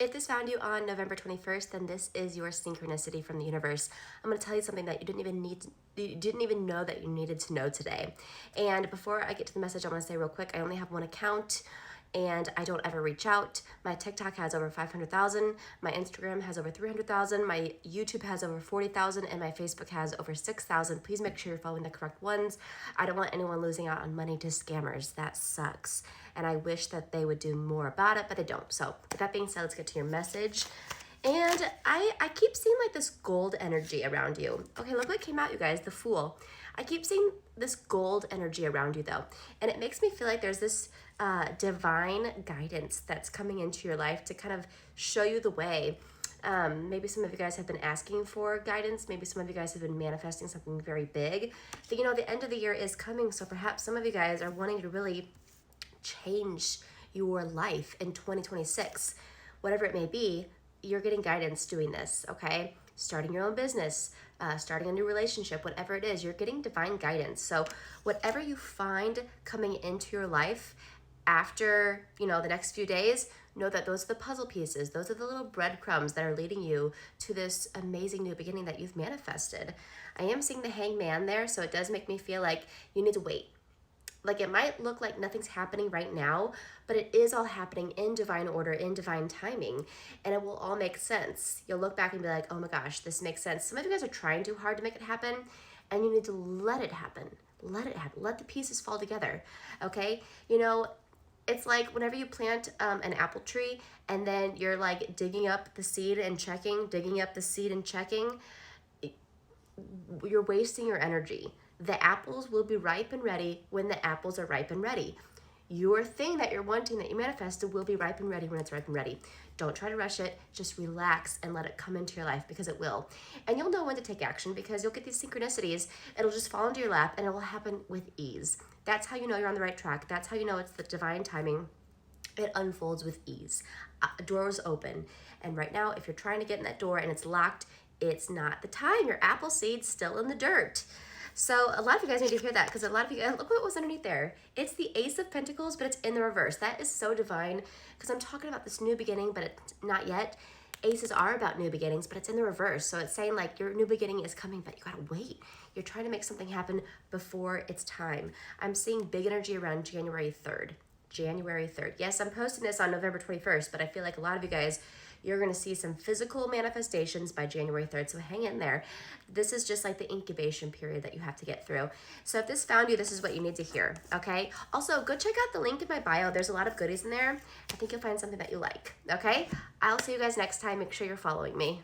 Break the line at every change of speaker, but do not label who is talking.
If this found you on November 21st, then this is your synchronicity from the universe. I'm going to tell you something that you didn't even know that you needed to know today. And before I get to the message, I want to say real quick, I only have one account and I don't ever reach out. My TikTok has over 500,000, my Instagram has over 300,000, my YouTube has over 40,000, and my Facebook has over 6,000. Please make sure you're following the correct ones. I don't want anyone losing out on money to scammers. That sucks. And I wish that they would do more about it, but they don't. So with that being said, let's get to your message. And I keep seeing like this gold energy around you. Okay, look what came out, you guys, the Fool. I keep seeing this gold energy around you though. And it makes me feel like there's this divine guidance that's coming into your life to kind of show you the way. Maybe some of you guys have been asking for guidance. Maybe some of you guys have been manifesting something very big. But you know, the end of the year is coming. So perhaps some of you guys are wanting to really change your life in 2026. Whatever it may be, you're getting guidance doing this, okay? Starting your own business, starting a new relationship, whatever it is, you're getting divine guidance. So whatever you find coming into your life after, you know, the next few days, know that those are the puzzle pieces. Those are the little breadcrumbs that are leading you to this amazing new beginning that you've manifested. I am seeing the Hangman there, so it does make me feel like you need to wait. Like it might look like nothing's happening right now, but it is all happening in divine order, in divine timing, and it will all make sense. You'll look back and be like, oh my gosh, this makes sense. Some of you guys are trying too hard to make it happen, and you need to let it happen. Let it happen. Let the pieces fall together, okay? You know, it's like whenever you plant an apple tree and then you're like digging up the seed and checking, you're wasting your energy. The apples will be ripe and ready when the apples are ripe and ready. Your thing that you're wanting, that you manifested, will be ripe and ready when it's ripe and ready. Don't try to rush it. Just relax and let it come into your life, because it will. And you'll know when to take action, because you'll get these synchronicities. It'll just fall into your lap and it will happen with ease. That's how you know you're on the right track. That's how you know it's the divine timing. It unfolds with ease. Doors open. And right now, if you're trying to get in that door and it's locked, it's not the time. Your apple seed's still in the dirt. So a lot of you guys need to hear that, because a lot of you guys, look what was underneath there. It's the Ace of Pentacles, but it's in the reverse. That is so divine, because I'm talking about this new beginning, but it's not yet. Aces are about new beginnings, but it's in the reverse. So it's saying like your new beginning is coming, but you gotta wait. You're trying to make something happen before it's time. I'm seeing big energy around January 3rd. January 3rd. Yes, I'm posting this on November 21st, but I feel like a lot of you guys, you're going to see some physical manifestations by January 3rd. So hang in there. This is just like the incubation period that you have to get through. So if this found you, this is what you need to hear. Okay. Also, go check out the link in my bio. There's a lot of goodies in there. I think you'll find something that you like. Okay. I'll see you guys next time. Make sure you're following me.